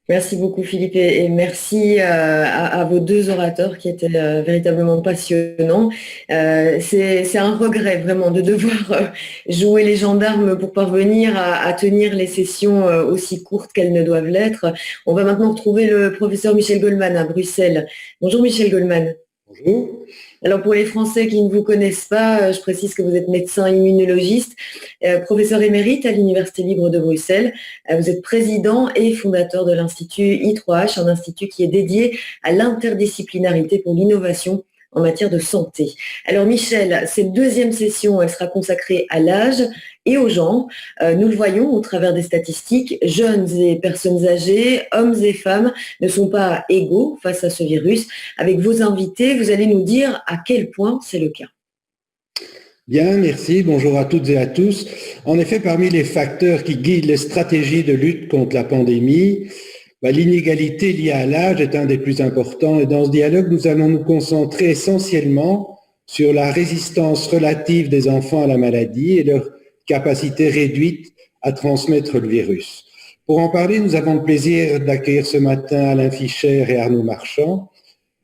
Merci beaucoup Philippe et merci à vos deux orateurs qui étaient véritablement passionnants. C'est un regret vraiment de devoir jouer les gendarmes pour parvenir à tenir les sessions aussi courtes qu'elles ne doivent l'être. On va maintenant retrouver le professeur Michel Goldman à Bruxelles. Bonjour Michel Goldman. Bonjour. Alors pour les Français qui ne vous connaissent pas, je précise que vous êtes médecin immunologiste, professeur émérite à l'Université libre de Bruxelles. Vous êtes président et fondateur de l'Institut I3H, un institut qui est dédié à l'interdisciplinarité pour l'innovation en matière de santé. Alors Michel, cette deuxième session, elle sera consacrée à l'âge et au genre. Nous le voyons au travers des statistiques, jeunes et personnes âgées, hommes et femmes ne sont pas égaux face à ce virus. Avec vos invités, vous allez nous dire à quel point c'est le cas. Bien, merci. Bonjour à toutes et à tous. En effet, parmi les facteurs qui guident les stratégies de lutte contre la pandémie, l'inégalité liée à l'âge est un des plus importants. Et dans ce dialogue, nous allons nous concentrer essentiellement sur la résistance relative des enfants à la maladie et leur capacité réduite à transmettre le virus. Pour en parler, nous avons le plaisir d'accueillir ce matin Alain Fischer et Arnaud Marchand.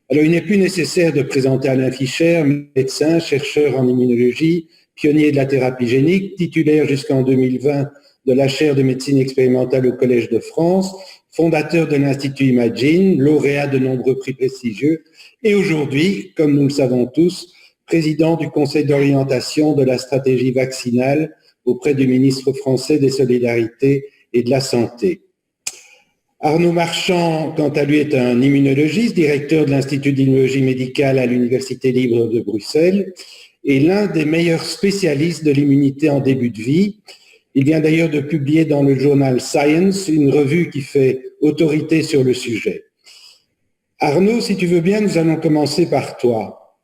Alors, il n'est plus nécessaire de présenter Alain Fischer, médecin, chercheur en immunologie, pionnier de la thérapie génique, titulaire jusqu'en 2020 de la chaire de médecine expérimentale au Collège de France, fondateur de l'Institut Imagine, lauréat de nombreux prix prestigieux, et aujourd'hui, comme nous le savons tous, président du Conseil d'orientation de la stratégie vaccinale auprès du ministre français des Solidarités et de la Santé. Arnaud Marchand, quant à lui, est un immunologiste, directeur de l'Institut d'immunologie médicale à l'Université libre de Bruxelles et l'un des meilleurs spécialistes de l'immunité en début de vie. Il vient d'ailleurs de publier dans le journal Science, une revue qui fait autorité sur le sujet. Arnaud, si tu veux bien, nous allons commencer par toi.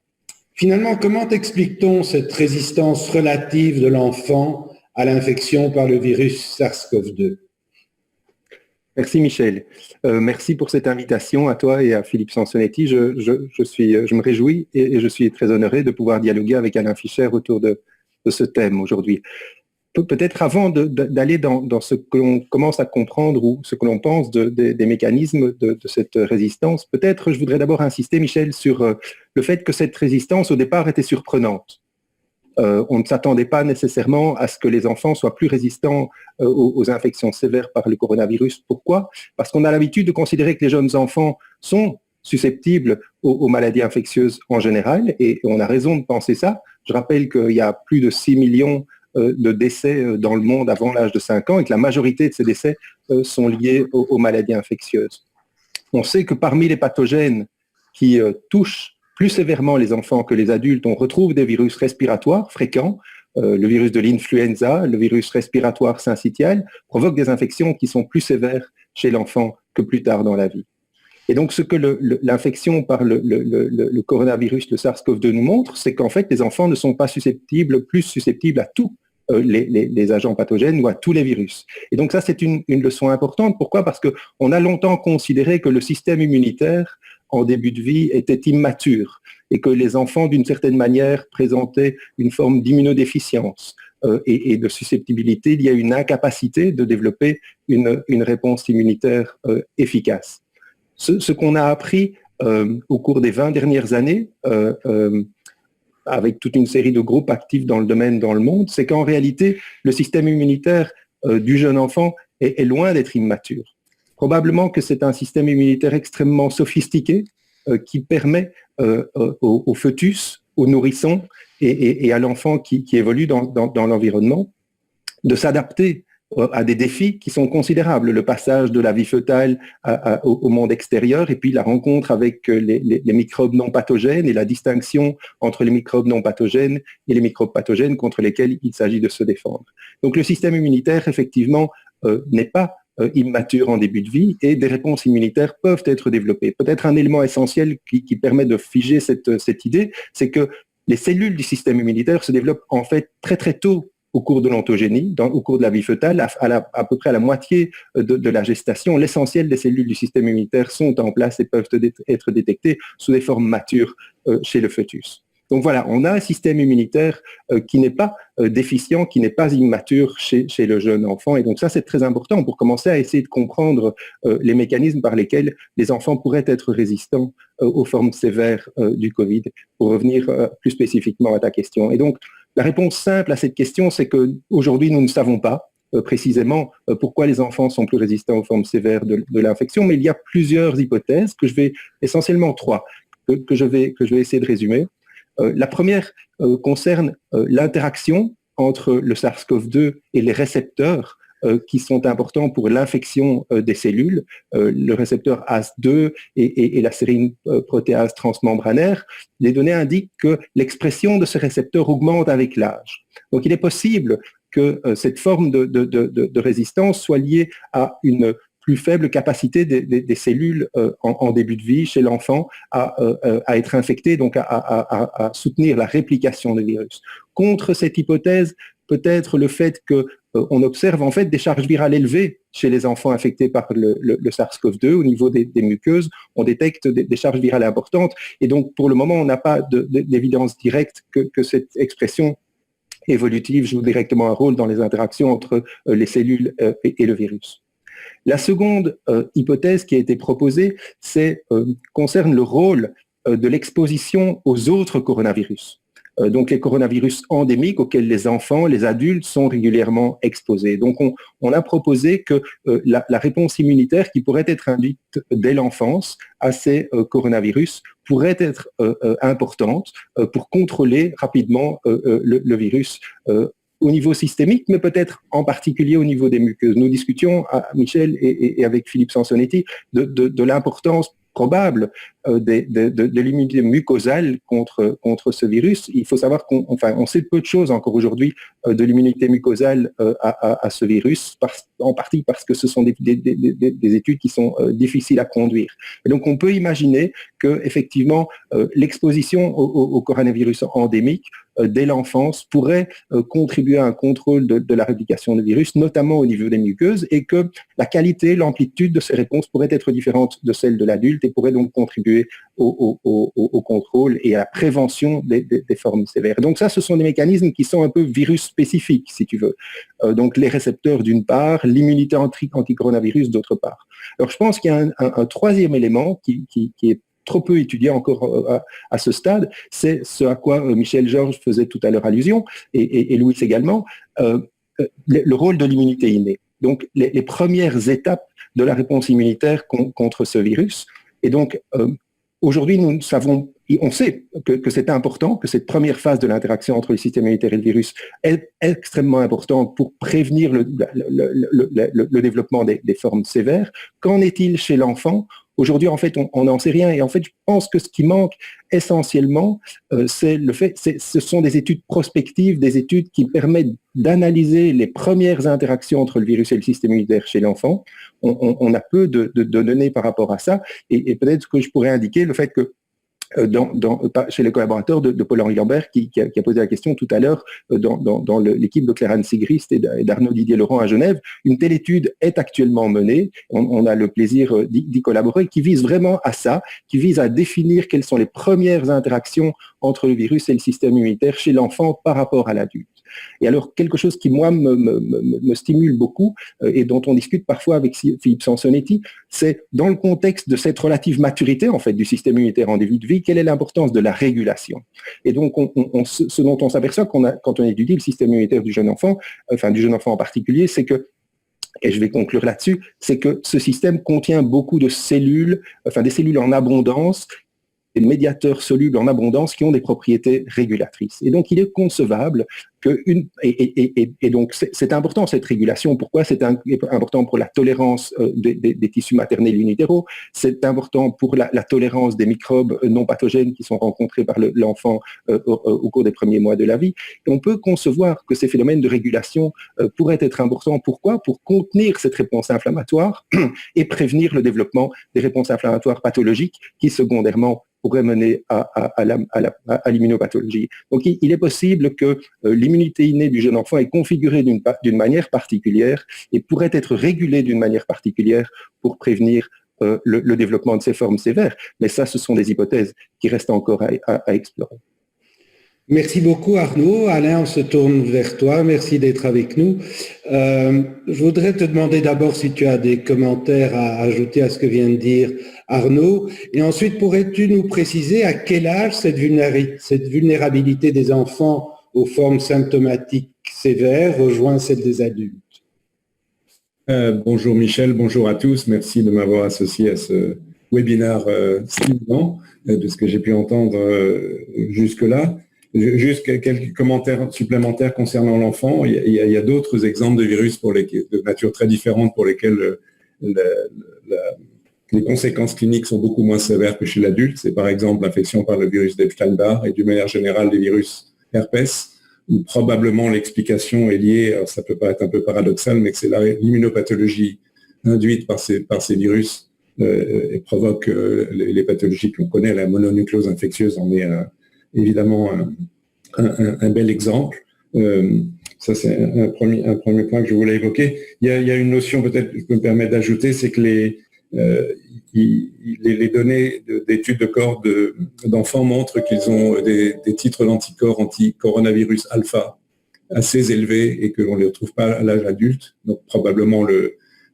Finalement, comment explique-t-on cette résistance relative de l'enfant à l'infection par le virus SARS-CoV-2 ? Merci Michel. Merci pour cette invitation à toi et à Philippe Sansonetti. Je me réjouis et je suis très honoré de pouvoir dialoguer avec Alain Fischer autour de ce thème aujourd'hui. Peut-être avant d'aller dans ce que l'on commence à comprendre ou ce que l'on pense des mécanismes de cette résistance, peut-être je voudrais d'abord insister, Michel, sur le fait que cette résistance au départ était surprenante. On ne s'attendait pas nécessairement à ce que les enfants soient plus résistants aux infections sévères par le coronavirus. Pourquoi ? Parce qu'on a l'habitude de considérer que les jeunes enfants sont susceptibles aux maladies infectieuses en général, et on a raison de penser ça. Je rappelle qu'il y a plus de 6 millions de décès dans le monde avant l'âge de 5 ans et que la majorité de ces décès sont liés aux maladies infectieuses. On sait que parmi les pathogènes qui touchent plus sévèrement les enfants que les adultes, on retrouve des virus respiratoires fréquents. Le virus de l'influenza, le virus respiratoire syncytial, provoquent des infections qui sont plus sévères chez l'enfant que plus tard dans la vie. Et donc, ce que l'infection par le coronavirus, le SARS-CoV-2 nous montre, c'est qu'en fait, les enfants ne sont pas plus susceptibles à tous les agents pathogènes ou à tous les virus. Et donc ça, c'est une leçon importante. Pourquoi ? Parce qu'on a longtemps considéré que le système immunitaire, en début de vie, était immature et que les enfants, d'une certaine manière, présentaient une forme d'immunodéficience et de susceptibilité liée à une incapacité de développer une réponse immunitaire efficace. Ce qu'on a appris au cours des 20 dernières années, avec toute une série de groupes actifs dans le domaine dans le monde, c'est qu'en réalité, le système immunitaire du jeune enfant est loin d'être immature. Probablement que c'est un système immunitaire extrêmement sophistiqué qui permet au fœtus, au nourrisson et à l'enfant qui évolue dans l'environnement de s'adapter à des défis qui sont considérables. Le passage de la vie fœtale au monde extérieur et puis la rencontre avec les microbes non pathogènes et la distinction entre les microbes non pathogènes et les microbes pathogènes contre lesquels il s'agit de se défendre. Donc le système immunitaire, effectivement, n'est pas immature en début de vie et des réponses immunitaires peuvent être développées. Peut-être un élément essentiel qui permet de figer cette idée, c'est que les cellules du système immunitaire se développent en fait très très tôt au cours de l'ontogénie, au cours de la vie fœtale, à peu près à la moitié de la gestation. L'essentiel des cellules du système immunitaire sont en place et peuvent être détectées sous des formes matures chez le fœtus. Donc voilà, on a un système immunitaire qui n'est pas déficient, qui n'est pas immature chez le jeune enfant. Et donc ça, c'est très important pour commencer à essayer de comprendre les mécanismes par lesquels les enfants pourraient être résistants aux formes sévères du Covid, pour revenir plus spécifiquement à ta question. Et donc, la réponse simple à cette question, c'est qu'aujourd'hui, nous ne savons pas précisément pourquoi les enfants sont plus résistants aux formes sévères de l'infection, mais il y a plusieurs hypothèses, essentiellement trois, que je vais essayer de résumer. La première concerne l'interaction entre le SARS-CoV-2 et les récepteurs qui sont importants pour l'infection des cellules, le récepteur AS2 et la sérine protéase transmembranaire. Les données indiquent que l'expression de ce récepteur augmente avec l'âge. Donc il est possible que cette forme de résistance soit liée à une plus faible capacité des cellules en début de vie chez l'enfant à être infectées, donc à soutenir la réplication du virus. Contre cette hypothèse, peut-être le fait qu'on observe en fait des charges virales élevées chez les enfants infectés par le SARS-CoV-2 au niveau des muqueuses, on détecte des charges virales importantes, et donc pour le moment on n'a pas d'évidence directe que cette expression évolutive joue directement un rôle dans les interactions entre les cellules et le virus. La seconde hypothèse qui a été proposée, concerne le rôle de l'exposition aux autres coronavirus. Donc les coronavirus endémiques auxquels les enfants, les adultes sont régulièrement exposés. Donc on a proposé que la réponse immunitaire qui pourrait être induite dès l'enfance à ces coronavirus pourrait être importante pour contrôler rapidement le virus au niveau systémique, mais peut-être en particulier au niveau des muqueuses. Nous discutions, Michel et avec Philippe Sansonetti, de l'importance probable de l'immunité mucosale contre ce virus. Il faut savoir on sait peu de choses encore aujourd'hui de l'immunité mucosale à ce virus, en partie parce que ce sont des études qui sont difficiles à conduire. Et donc on peut imaginer que effectivement l'exposition au coronavirus endémique dès l'enfance pourrait contribuer à un contrôle de la réplication du virus, notamment au niveau des muqueuses, et que la qualité, l'amplitude de ces réponses pourrait être différente de celle de l'adulte et pourrait donc contribuer au contrôle et à la prévention des formes sévères. Donc ça, ce sont des mécanismes qui sont un peu virus spécifiques, si tu veux. Donc les récepteurs d'une part, l'immunité anti-coronavirus d'autre part. Alors je pense qu'il y a un troisième élément qui est trop peu étudié encore à ce stade, c'est ce à quoi Michel Georges faisait tout à l'heure allusion, et Louis également, le rôle de l'immunité innée. Donc les premières étapes de la réponse immunitaire contre ce virus. Et donc aujourd'hui, on sait que c'est important, que cette première phase de l'interaction entre le système immunitaire et le virus est extrêmement importante pour prévenir le développement des formes sévères. Qu'en est-il chez l'enfant ? Aujourd'hui, en fait, on n'en sait rien. Et en fait, je pense que ce qui manque essentiellement, ce sont des études prospectives, des études qui permettent d'analyser les premières interactions entre le virus et le système immunitaire chez l'enfant. On a peu de données par rapport à ça. Et peut-être que je pourrais indiquer le fait que chez les collaborateurs de Paul-Henri Lambert qui a posé la question tout à l'heure dans l'équipe de Claire-Anne Sigrist et d'Arnaud Didier-Laurent à Genève, une telle étude est actuellement menée, on a le plaisir d'y collaborer, qui vise vraiment à ça, qui vise à définir quelles sont les premières interactions entre le virus et le système immunitaire chez l'enfant par rapport à l'adulte. Et alors, quelque chose qui, moi, me stimule beaucoup et dont on discute parfois avec Philippe Sansonetti, c'est dans le contexte de cette relative maturité, en fait, du système immunitaire en début de vie, quelle est l'importance de la régulation. Et donc, ce dont on s'aperçoit quand on étudie le système immunitaire du jeune enfant, enfin du jeune enfant en particulier, c'est que, et je vais conclure là-dessus, c'est que ce système contient beaucoup de cellules, enfin des cellules en abondance, des médiateurs solubles en abondance qui ont des propriétés régulatrices. Et donc, il est concevable et donc c'est important cette régulation. Pourquoi c'est important pour la tolérance des tissus maternels unitéraux, c'est important pour la tolérance des microbes non pathogènes qui sont rencontrés par l'enfant au cours des premiers mois de la vie. Et on peut concevoir que ces phénomènes de régulation pourraient être importants. Pourquoi ? Pour contenir cette réponse inflammatoire et prévenir le développement des réponses inflammatoires pathologiques qui, secondairement, pourrait mener à l'immunopathologie. Donc, il est possible que l'immunité innée du jeune enfant est configurée d'une manière particulière et pourrait être régulée d'une manière particulière pour prévenir le développement de ces formes sévères. Mais ça, ce sont des hypothèses qui restent encore à explorer. Merci beaucoup Arnaud. Alain, on se tourne vers toi. Merci d'être avec nous. Je voudrais te demander d'abord si tu as des commentaires à ajouter à ce que vient de dire Arnaud. Et ensuite, pourrais-tu nous préciser à quel âge cette vulnérabilité des enfants aux formes symptomatiques sévères rejoint celle des adultes? Bonjour Michel, bonjour à tous. Merci de m'avoir associé à ce webinaire stimulant de ce que j'ai pu entendre jusque-là. Juste quelques commentaires supplémentaires concernant l'enfant. Il y a d'autres exemples de virus de nature très différente pour lesquels les conséquences cliniques sont beaucoup moins sévères que chez l'adulte. C'est par exemple l'infection par le virus d'Epstein-Barr et d'une manière générale les virus herpès, où probablement l'explication est liée, alors ça peut paraître un peu paradoxal, mais que c'est l'immunopathologie induite par ces virus et provoque les pathologies que l'on connaît. La mononucléose infectieuse en est évidemment un bel exemple. Ça, c'est un premier point que je voulais évoquer. Il y a une notion peut-être que je peux me permettre d'ajouter, c'est que les données d'études de corps d'enfants montrent qu'ils ont des titres d'anticorps anti-coronavirus alpha assez élevés et que l'on ne les retrouve pas à l'âge adulte. Donc probablement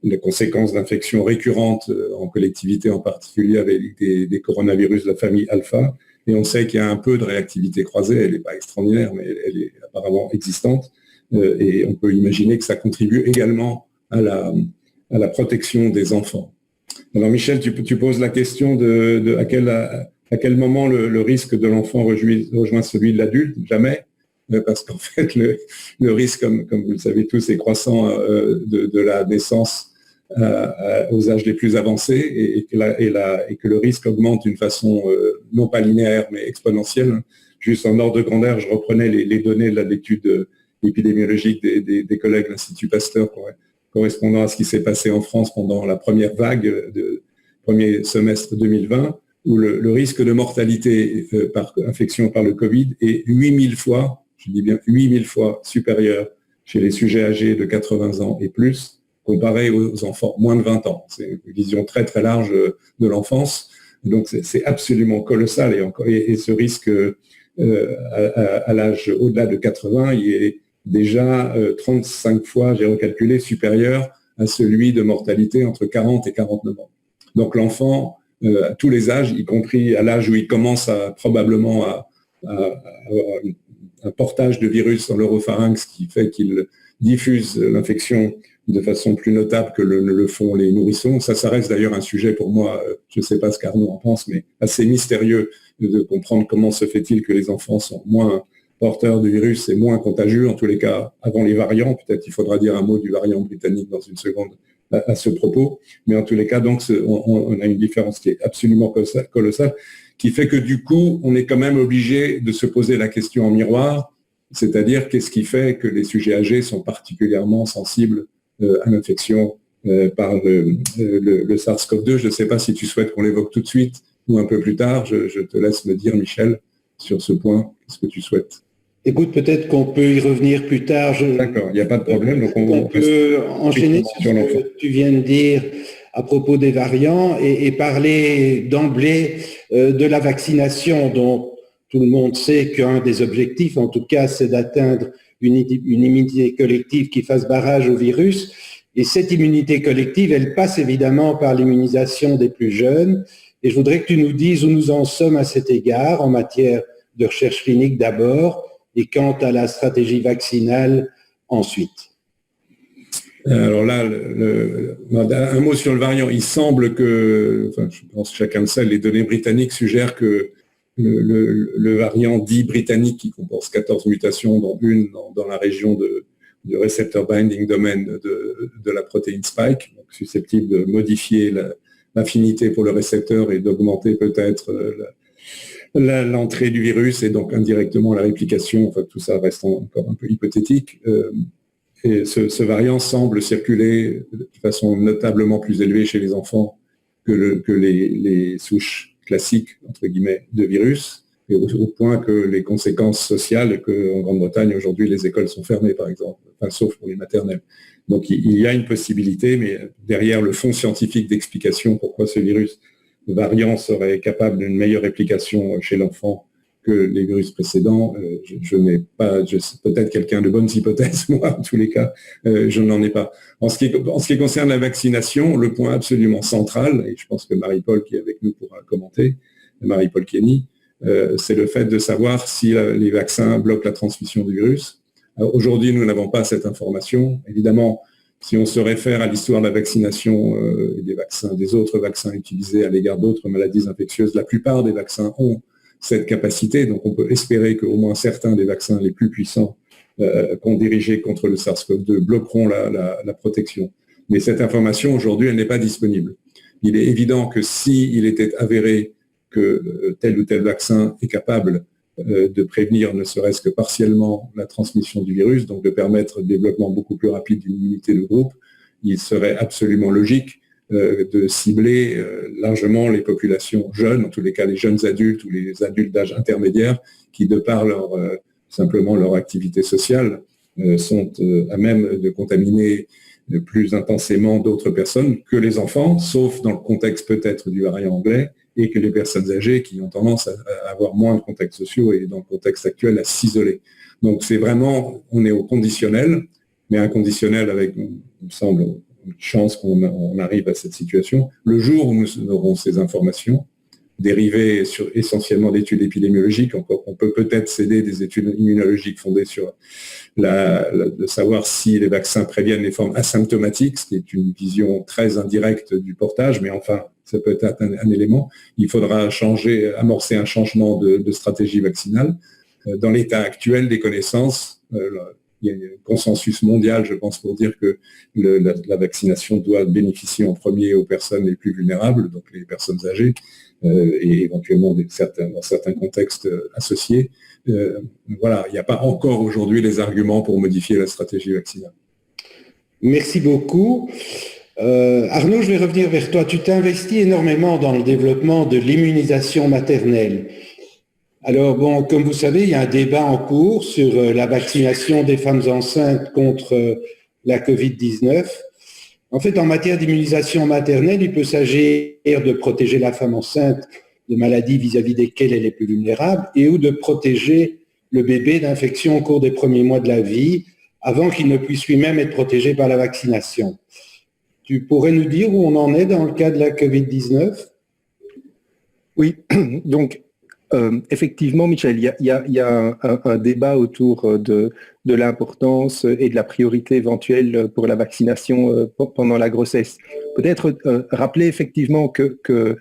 les conséquences d'infections récurrentes en collectivité, en particulier avec des coronavirus de la famille alpha. Et on sait qu'il y a un peu de réactivité croisée, elle n'est pas extraordinaire, mais elle est apparemment existante. Et on peut imaginer que ça contribue également à la protection des enfants. Alors Michel, tu poses la question de à quel moment le risque de l'enfant rejoint celui de l'adulte. Jamais, parce qu'en fait le risque, comme vous le savez tous, est croissant de la naissance aux âges les plus avancés et que le risque augmente d'une façon non pas linéaire mais exponentielle. Juste en ordre de grandeur, je reprenais les données de l'étude épidémiologique des collègues de l'Institut Pasteur correspondant à ce qui s'est passé en France pendant la première vague de premier semestre 2020, où le risque de mortalité par infection par le Covid est 8000 fois, je dis bien 8000 fois supérieur chez les sujets âgés de 80 ans et plus, comparé aux enfants moins de 20 ans. C'est une vision très très large de l'enfance. Donc c'est absolument colossal. Et ce risque à l'âge au-delà de 80, il est déjà 35 fois, j'ai recalculé, supérieur à celui de mortalité entre 40 et 49 ans. Donc l'enfant, à tous les âges, y compris à l'âge où il commence probablement à avoir un portage de virus dans l'oropharynx qui fait qu'il diffuse l'infection de façon plus notable que le font les nourrissons. Ça reste d'ailleurs un sujet pour moi, je ne sais pas ce qu'Arnaud en pense, mais assez mystérieux de comprendre comment se fait-il que les enfants sont moins porteurs du virus et moins contagieux, en tous les cas avant les variants. Peut-être il faudra dire un mot du variant britannique dans une seconde à ce propos. Mais en tous les cas, donc, on a une différence qui est absolument colossale, qui fait que du coup, on est quand même obligé de se poser la question en miroir, c'est-à-dire qu'est-ce qui fait que les sujets âgés sont particulièrement sensibles à l'infection par le SARS-CoV-2. Je ne sais pas si tu souhaites qu'on l'évoque tout de suite ou un peu plus tard. Je te laisse me dire, Michel, sur ce point, qu'est-ce que tu souhaites? Écoute, peut-être qu'on peut y revenir plus tard. D'accord, il n'y a pas de problème. Donc on peut enchaîner sur ce que tu viens de dire à propos des variants et parler d'emblée de la vaccination, dont tout le monde sait qu'un des objectifs, en tout cas, c'est d'atteindre une immunité collective qui fasse barrage au virus. Et cette immunité collective, elle passe évidemment par l'immunisation des plus jeunes. Et je voudrais que tu nous dises où nous en sommes à cet égard, en matière de recherche clinique d'abord, et quant à la stratégie vaccinale ensuite. Alors là, un mot sur le variant. Il semble que, enfin, je pense que chacun le sait, les données britanniques suggèrent que le variant dit britannique, qui comporte 14 mutations, dont une dans la région de receptor binding domain de la protéine spike, donc susceptible de modifier l'affinité pour le récepteur et d'augmenter peut-être l'entrée du virus et donc indirectement la réplication. Enfin, tout ça reste encore un peu hypothétique. Et ce variant semble circuler de façon notablement plus élevée chez les enfants que les souches classiques, entre guillemets, de virus, et au point que les conséquences sociales, qu'en Grande-Bretagne, aujourd'hui, les écoles sont fermées, par exemple, enfin, sauf pour les maternelles. Donc, il y a une possibilité, mais derrière le fond scientifique d'explication pourquoi ce virus variant serait capable d'une meilleure réplication chez l'enfant que les virus précédents. Je n'ai pas, peut-être quelqu'un de bonnes hypothèses, moi en tous les cas, je n'en ai pas. En ce qui concerne la vaccination, le point absolument central, et je pense que Marie-Paul qui est avec nous pourra commenter, Marie-Paul Kenny, c'est le fait de savoir si les vaccins bloquent la transmission du virus. Aujourd'hui, nous n'avons pas cette information. Évidemment, si on se réfère à l'histoire de la vaccination et des autres vaccins utilisés à l'égard d'autres maladies infectieuses, la plupart des vaccins ont cette capacité. Donc, on peut espérer qu'au moins certains des vaccins les plus puissants qu'on dirigeait contre le SARS-CoV-2 bloqueront la protection. Mais cette information, aujourd'hui, elle n'est pas disponible. Il est évident que s'il était avéré que tel ou tel vaccin est capable de prévenir ne serait-ce que partiellement la transmission du virus, donc de permettre le développement beaucoup plus rapide d'une immunité de groupe, il serait absolument logique de cibler largement les populations jeunes, en tous les cas les jeunes adultes ou les adultes d'âge intermédiaire, qui de par simplement leur activité sociale sont à même de contaminer plus intensément d'autres personnes que les enfants, sauf dans le contexte peut-être du variant anglais, et que les personnes âgées qui ont tendance à avoir moins de contacts sociaux et dans le contexte actuel à s'isoler. Donc c'est vraiment, on est au conditionnel, mais un conditionnel avec, il me semble, une chance qu'on arrive à cette situation. Le jour où nous aurons ces informations, dérivées essentiellement d'études épidémiologiques, on peut peut-être céder des études immunologiques fondées sur de savoir si les vaccins préviennent les formes asymptomatiques, ce qui est une vision très indirecte du portage, mais enfin, ça peut être un élément. Il faudra amorcer un changement de stratégie vaccinale. Dans l'état actuel des connaissances, il y a un consensus mondial, je pense, pour dire que la vaccination doit bénéficier en premier aux personnes les plus vulnérables, donc les personnes âgées, et éventuellement dans certains contextes associés. Voilà, il n'y a pas encore aujourd'hui les arguments pour modifier la stratégie vaccinale. Merci beaucoup. Arnaud, je vais revenir vers toi. Tu t'es investi énormément dans le développement de l'immunisation maternelle. Alors, bon, comme vous savez, il y a un débat en cours sur la vaccination des femmes enceintes contre la Covid-19. En fait, en matière d'immunisation maternelle, il peut s'agir de protéger la femme enceinte de maladies vis-à-vis desquelles elle est plus vulnérable et ou de protéger le bébé d'infections au cours des premiers mois de la vie avant qu'il ne puisse lui-même être protégé par la vaccination. Tu pourrais nous dire où on en est dans le cas de la Covid-19 ? Oui, donc effectivement, Michel, il y a un débat autour de l'importance et de la priorité éventuelle pour la vaccination pendant la grossesse. Peut-être rappeler effectivement que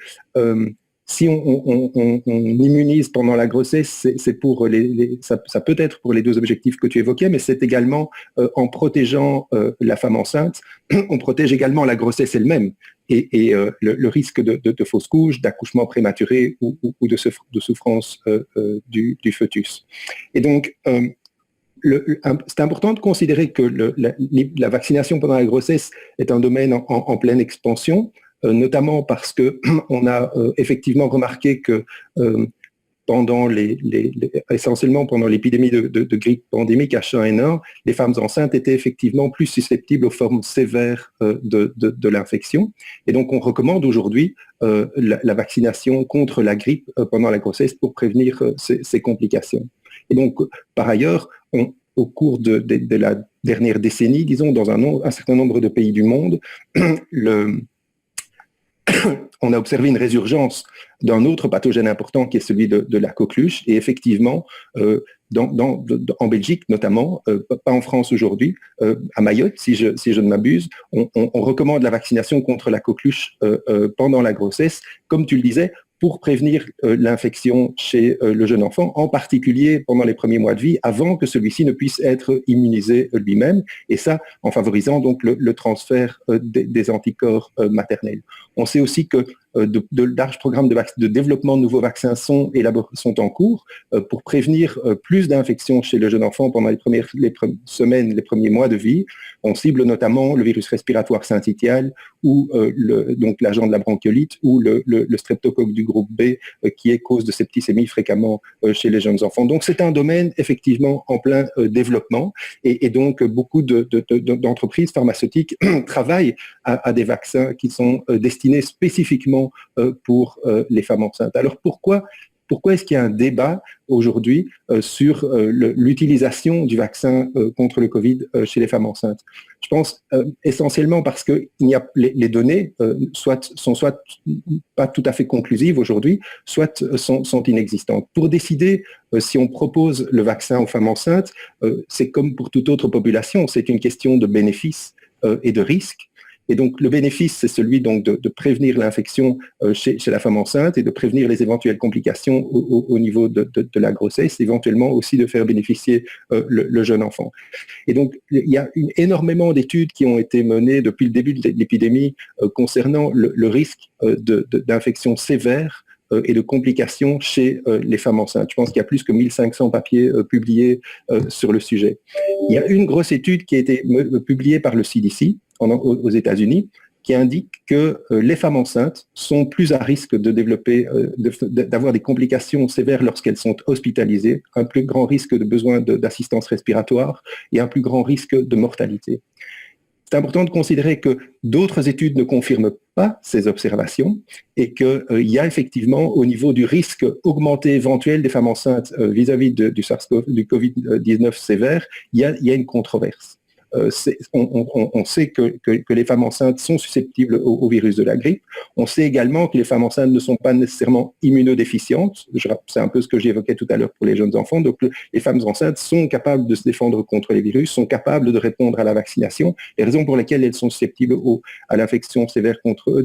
si on immunise pendant la grossesse, c'est pour ça peut être pour les deux objectifs que tu évoquais, mais c'est également en protégeant la femme enceinte, on protège également la grossesse elle-même. Et le risque de fausse couche, d'accouchement prématuré ou de souffrance du fœtus. Et donc, c'est important de considérer que la vaccination pendant la grossesse est un domaine en pleine expansion, notamment parce qu'on a effectivement remarqué que essentiellement pendant l'épidémie de grippe pandémique H1N1, les femmes enceintes étaient effectivement plus susceptibles aux formes sévères de l'infection. Et donc, on recommande aujourd'hui la vaccination contre la grippe pendant la grossesse pour prévenir ces complications. Et donc, par ailleurs, au cours de la dernière décennie, disons, dans un certain nombre de pays du monde, on a observé une résurgence d'un autre pathogène important qui est celui de la coqueluche. Et effectivement, en Belgique notamment, pas en France aujourd'hui, à Mayotte, si je ne m'abuse, on recommande la vaccination contre la coqueluche pendant la grossesse, comme tu le disais, pour prévenir l'infection chez le jeune enfant, en particulier pendant les premiers mois de vie, avant que celui-ci ne puisse être immunisé lui-même, et ça en favorisant donc le transfert des anticorps maternels. On sait aussi que de larges programmes de développement de nouveaux vaccins sont en cours pour prévenir plus d'infections chez le jeune enfant pendant les premières semaines, les premiers mois de vie. On cible notamment le virus respiratoire syncytial ou donc l'agent de la bronchiolite ou le streptocoque du groupe B qui est cause de septicémie fréquemment chez les jeunes enfants. Donc c'est un domaine effectivement en plein développement et donc beaucoup d'entreprises pharmaceutiques travaillent à des vaccins qui sont destinés spécifiquement pour les femmes enceintes. Alors pourquoi pourquoi est-ce qu'il y a un débat aujourd'hui sur l'utilisation du vaccin contre le Covid chez les femmes enceintes? Je pense essentiellement parce que les données sont soit pas tout à fait conclusives aujourd'hui, soit sont inexistantes. Pour décider si on propose le vaccin aux femmes enceintes, c'est comme pour toute autre population, c'est une question de bénéfice et de risque. Et donc, le bénéfice, c'est celui donc de prévenir l'infection chez la femme enceinte et de prévenir les éventuelles complications au niveau de la grossesse, éventuellement aussi de faire bénéficier le jeune enfant. Et donc, il y a énormément d'études qui ont été menées depuis le début de l'épidémie concernant le risque d'infection sévère et de complications chez les femmes enceintes. Je pense qu'il y a plus que 1500 papiers publiés sur le sujet. Il y a une grosse étude qui a été publiée par le CDC aux États-Unis qui indique que les femmes enceintes sont plus à risque de développer, d'avoir des complications sévères lorsqu'elles sont hospitalisées, un plus grand risque de besoin d'assistance respiratoire et un plus grand risque de mortalité. C'est important de considérer que d'autres études ne confirment pas ces observations et qu'il y a effectivement au niveau du risque augmenté éventuel des femmes enceintes vis-à-vis du Covid-19 sévère, il y a une controverse. On sait que les femmes enceintes sont susceptibles au virus de la grippe. On sait également que les femmes enceintes ne sont pas nécessairement immunodéficientes. C'est un peu ce que j'évoquais tout à l'heure pour les jeunes enfants. Donc, les femmes enceintes sont capables de se défendre contre les virus, sont capables de répondre à la vaccination. Les raisons pour lesquelles elles sont susceptibles à l'infection sévère contre eux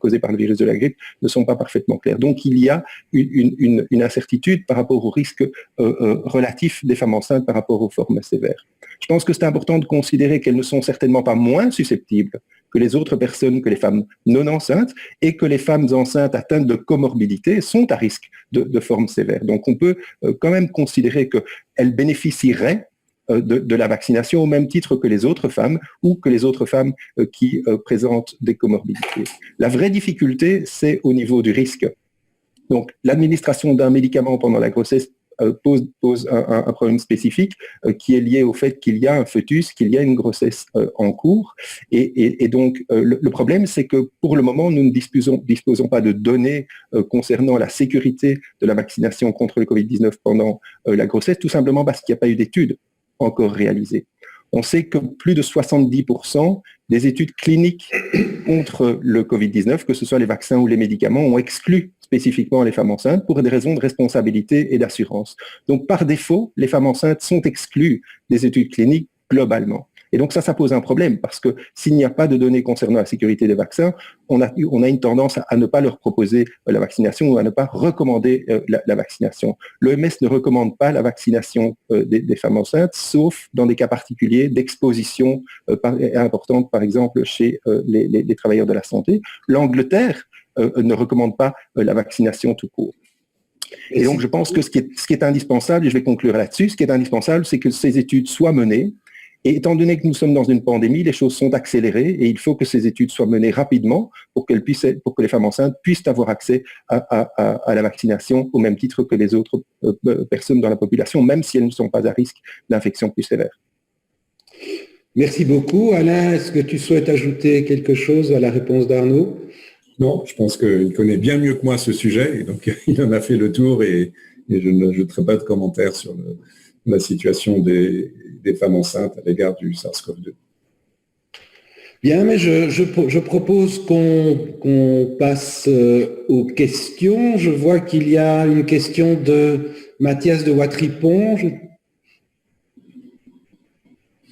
causée par le virus de la grippe ne sont pas parfaitement claires. Donc, il y a une incertitude par rapport au risque relatif des femmes enceintes par rapport aux formes sévères. Je pense que c'est important de considérer qu'elles ne sont certainement pas moins susceptibles que les autres personnes, que les femmes non enceintes, et que les femmes enceintes atteintes de comorbidité sont à risque de formes sévères. Donc on peut quand même considérer qu'elles bénéficieraient de la vaccination au même titre que les autres femmes ou que les autres femmes qui présentent des comorbidités. La vraie difficulté, c'est au niveau du risque. Donc l'administration d'un médicament pendant la grossesse pose un problème spécifique qui est lié au fait qu'il y a un fœtus, qu'il y a une grossesse en cours. Et donc, le problème, c'est que pour le moment, nous ne disposons pas de données concernant la sécurité de la vaccination contre le Covid-19 pendant la grossesse, tout simplement parce qu'il n'y a pas eu d'études encore réalisées. On sait que plus de 70% des études cliniques contre le Covid-19, que ce soit les vaccins ou les médicaments, ont exclu spécifiquement les femmes enceintes pour des raisons de responsabilité et d'assurance. Donc, par défaut, les femmes enceintes sont exclues des études cliniques globalement. Et donc ça pose un problème parce que s'il n'y a pas de données concernant la sécurité des vaccins, on a une tendance à ne pas leur proposer la vaccination ou à ne pas recommander la vaccination. L'OMS ne recommande pas la vaccination des femmes enceintes, sauf dans des cas particuliers d'exposition importante, par exemple chez les travailleurs de la santé. L'Angleterre ne recommande pas la vaccination tout court. Et donc je pense que ce qui est indispensable, et je vais conclure là-dessus, ce qui est indispensable, c'est que ces études soient menées. Et étant donné que nous sommes dans une pandémie, les choses sont accélérées et il faut que ces études soient menées rapidement pour que les femmes enceintes puissent avoir accès à la vaccination au même titre que les autres personnes dans la population, même si elles ne sont pas à risque d'infection plus sévère. Merci beaucoup. Alain, est-ce que tu souhaites ajouter quelque chose à la réponse d'Arnaud? Non, je pense qu'il connaît bien mieux que moi ce sujet, et donc il en a fait le tour et je n'ajouterai pas de commentaires sur la situation des femmes enceintes à l'égard du SARS-CoV-2. Bien, mais je propose qu'on passe aux questions. Je vois qu'il y a une question de Mathias de Watripon.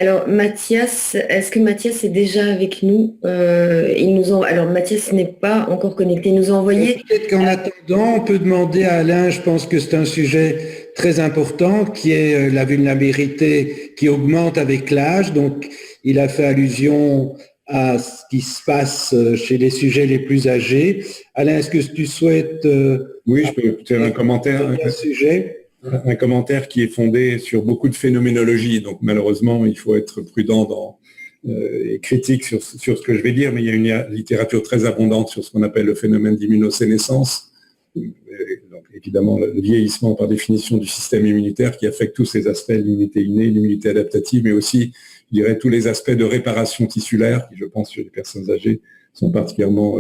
Alors Mathias, est-ce que Mathias est déjà avec nous? Alors Mathias n'est pas encore connecté, il nous a envoyé... Peut-être qu'en attendant, on peut demander à Alain, je pense que c'est un sujet très important, qui est la vulnérabilité qui augmente avec l'âge. Donc il a fait allusion à ce qui se passe chez les sujets les plus âgés. Alain, est-ce que tu souhaites... Oui, je peux faire un commentaire. Un commentaire qui est fondé sur beaucoup de phénoménologie. Donc malheureusement, il faut être prudent et critique sur ce que je vais dire, mais il y a une littérature très abondante sur ce qu'on appelle le phénomène d'immunosénescence. Donc évidemment, le vieillissement par définition du système immunitaire qui affecte tous ces aspects, l'immunité innée, l'immunité adaptative, mais aussi, je dirais, tous les aspects de réparation tissulaire qui, je pense, chez les personnes âgées, sont particulièrement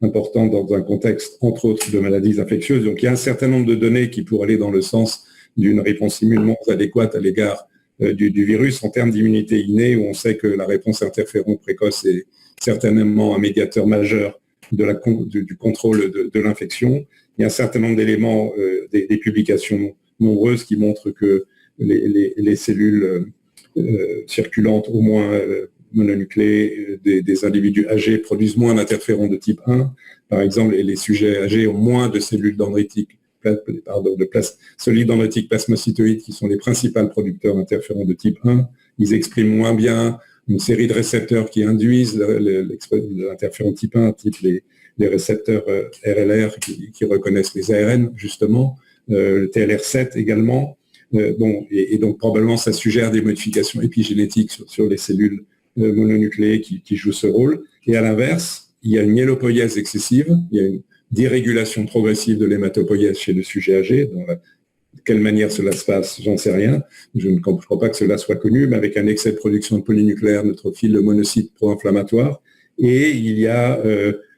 importante dans un contexte, entre autres, de maladies infectieuses. Donc, il y a un certain nombre de données qui pourraient aller dans le sens d'une réponse immune adéquate à l'égard du virus en termes d'immunité innée, où on sait que la réponse interféron précoce est certainement un médiateur majeur du contrôle de l'infection. Il y a un certain nombre d'éléments, des publications nombreuses qui montrent que les cellules circulantes, au moins mononucléées, des individus âgés produisent moins d'interférons de type 1, par exemple, et les sujets âgés ont moins de cellules dendritiques, solides dendritiques plasmacytoïdes, qui sont les principaux producteurs d'interférons de type 1. Ils expriment moins bien une série de récepteurs qui induisent l'interféron type 1, type les récepteurs RLR qui reconnaissent les ARN, justement, le TLR7 également. Et donc probablement ça suggère des modifications épigénétiques sur les cellules mononucléées qui jouent ce rôle. Et à l'inverse, il y a une myélopoïèse excessive, il y a une dérégulation progressive de l'hématopoïèse chez le sujet âgé. De quelle manière cela se passe, j'en sais rien. Je ne crois pas que cela soit connu, mais avec un excès de production de polynucléaires neutrophile, le monocyte pro-inflammatoire. Et il y a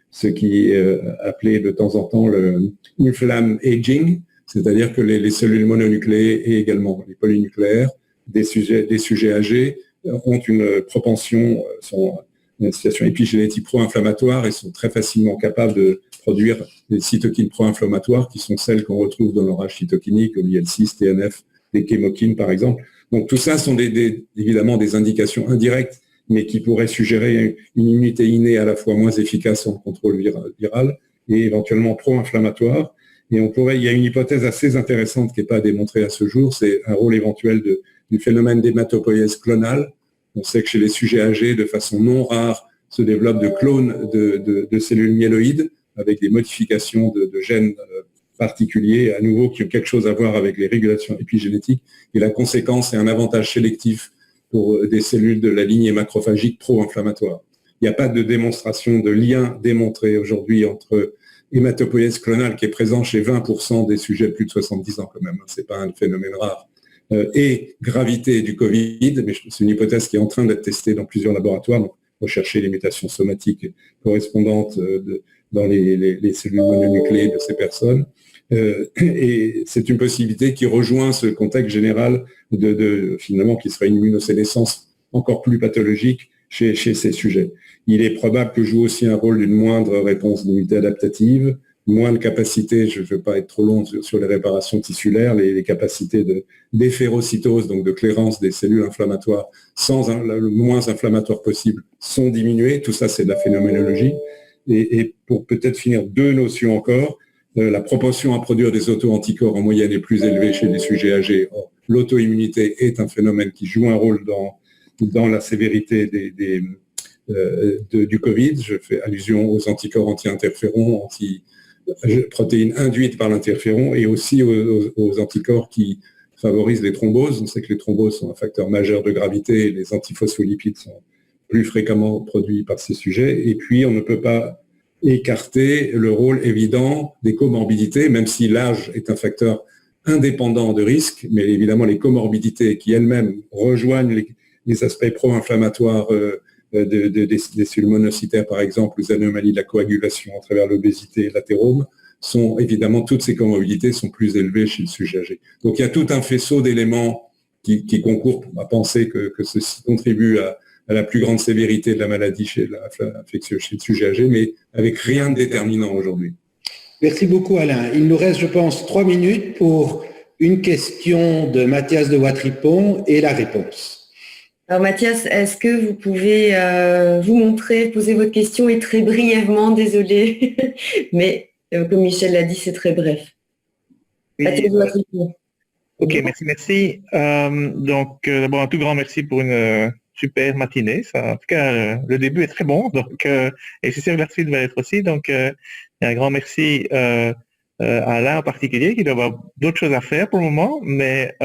ce qui est appelé de temps en temps le inflamm aging, c'est-à-dire que les cellules mononucléées et également les polynucléaires des sujets âgés ont une propension, sont une situation épigénétique pro-inflammatoire et sont très facilement capables de produire des cytokines pro-inflammatoires qui sont celles qu'on retrouve dans l'orage cytokinique, comme l'IL6, TNF, les chémokines par exemple. Donc tout ça sont évidemment des indications indirectes, mais qui pourraient suggérer une immunité innée à la fois moins efficace en contrôle viral et éventuellement pro-inflammatoire. Et il y a une hypothèse assez intéressante qui n'est pas démontrée à ce jour, c'est un rôle éventuel du phénomène d'hématopoïèse clonale. On sait que chez les sujets âgés, de façon non rare, se développent de clones de cellules myéloïdes avec des modifications de gènes particuliers, à nouveau, qui ont quelque chose à voir avec les régulations épigénétiques. Et la conséquence, c'est un avantage sélectif pour des cellules de la lignée macrophagique pro-inflammatoire. Il n'y a pas de démonstration de lien démontré aujourd'hui entre hématopoïèse clonale qui est présent chez 20% des sujets de plus de 70 ans quand même, ce n'est pas un phénomène rare, et gravité du Covid, mais c'est une hypothèse qui est en train d'être testée dans plusieurs laboratoires, donc rechercher les mutations somatiques correspondantes dans les cellules mononucléées de ces personnes. Et c'est une possibilité qui rejoint ce contexte général finalement qui serait une immunosénescence encore plus pathologique chez ces sujets. Il est probable que joue aussi un rôle d'une moindre réponse d'immunité adaptative, moins de capacité, je ne veux pas être trop long sur les réparations tissulaires, les capacités d'éphérocytose, donc de clairance des cellules inflammatoires, le moins inflammatoire possible, sont diminuées. Tout ça, c'est de la phénoménologie. Et pour peut-être finir, deux notions encore. La propension à produire des auto-anticorps en moyenne est plus élevée chez les sujets âgés. Or, l'auto-immunité est un phénomène qui joue un rôle dans la sévérité du Covid. Je fais allusion aux anticorps anti-interférons, anti-protéines induites par l'interféron et aussi aux anticorps qui favorisent les thromboses. On sait que les thromboses sont un facteur majeur de gravité et les antiphospholipides sont plus fréquemment produits par ces sujets. Et puis, on ne peut pas écarter le rôle évident des comorbidités, même si l'âge est un facteur indépendant de risque, mais évidemment les comorbidités qui elles-mêmes rejoignent les aspects pro-inflammatoires des cellules monocytaires, par exemple, les anomalies de la coagulation à travers l'obésité et l'athérome, sont évidemment, toutes ces comorbidités sont plus élevées chez le sujet âgé. Donc il y a tout un faisceau d'éléments qui concourent à penser que ceci contribue à la plus grande sévérité de la maladie chez l'infectieux chez le sujet âgé, mais avec rien de déterminant aujourd'hui. Merci beaucoup Alain. Il nous reste, je pense, 3 minutes pour une question de Mathias de Watripon et la réponse. Alors Mathias, est-ce que vous pouvez vous montrer, poser votre question et très brièvement, désolé, mais comme Michel l'a dit, c'est très bref. Oui, Mathias de Watripon. Ok, merci. Donc d'abord un tout grand merci pour une super matinée. Ça, en tout cas, le début est très bon, donc et je suis sûr que la suite va être aussi. Donc un grand merci à Alain en particulier qui doit avoir d'autres choses à faire pour le moment, mais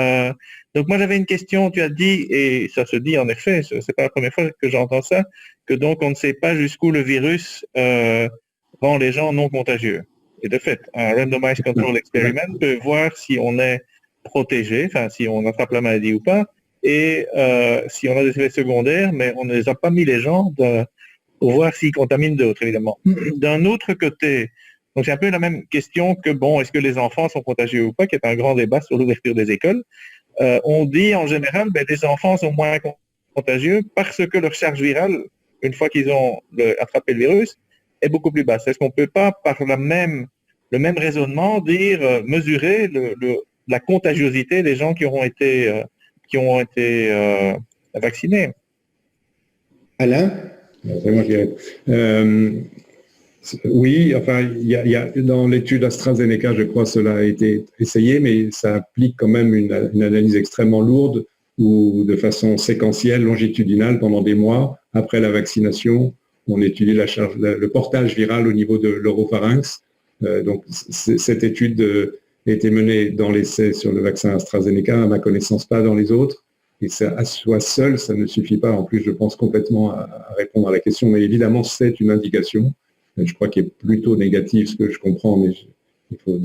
donc moi j'avais une question. Tu as dit, et ça se dit en effet, c'est pas la première fois que j'entends ça, que donc on ne sait pas jusqu'où le virus rend les gens non contagieux. Et de fait, un randomized control experiment peut voir si on est protégé, enfin si on attrape la maladie ou pas, et si on a des effets secondaires, mais on ne les a pas mis les gens pour voir s'ils contaminent d'autres, évidemment. D'un autre côté, donc c'est un peu la même question que, bon, est-ce que les enfants sont contagieux ou pas, qui est un grand débat sur l'ouverture des écoles. On dit en général, les enfants sont moins contagieux parce que leur charge virale, une fois qu'ils ont attrapé le virus, est beaucoup plus basse. Est-ce qu'on ne peut pas, par le même raisonnement, mesurer la contagiosité des gens qui auront été vaccinés? Alain? C'est moi qui oui, enfin, il y a dans l'étude AstraZeneca, je crois, cela a été essayé, mais ça implique quand même une analyse extrêmement lourde où, de façon séquentielle, longitudinale, pendant des mois, après la vaccination, on étudie le portage viral au niveau de l'oropharynx. Donc, cette étude a été menée dans l'essai sur le vaccin AstraZeneca, à ma connaissance, pas dans les autres. Et ça, à soi seul, ça ne suffit pas. En plus, je pense complètement à répondre à la question. Mais évidemment, c'est une indication. Je crois qu'il est plutôt négatif, ce que je comprends, mais il faut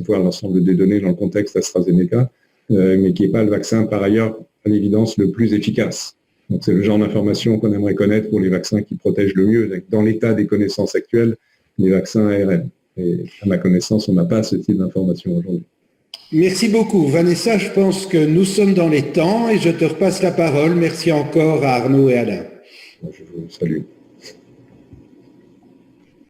voir l'ensemble des données dans le contexte AstraZeneca, mais qui n'est pas le vaccin, par ailleurs, à l'évidence, le plus efficace. Donc, c'est le genre d'information qu'on aimerait connaître pour les vaccins qui protègent le mieux. Dans l'état des connaissances actuelles, les vaccins ARN. Et à ma connaissance, on n'a pas ce type d'information aujourd'hui. Merci beaucoup. Vanessa, je pense que nous sommes dans les temps et je te repasse la parole. Merci encore à Arnaud et Alain. Je vous salue.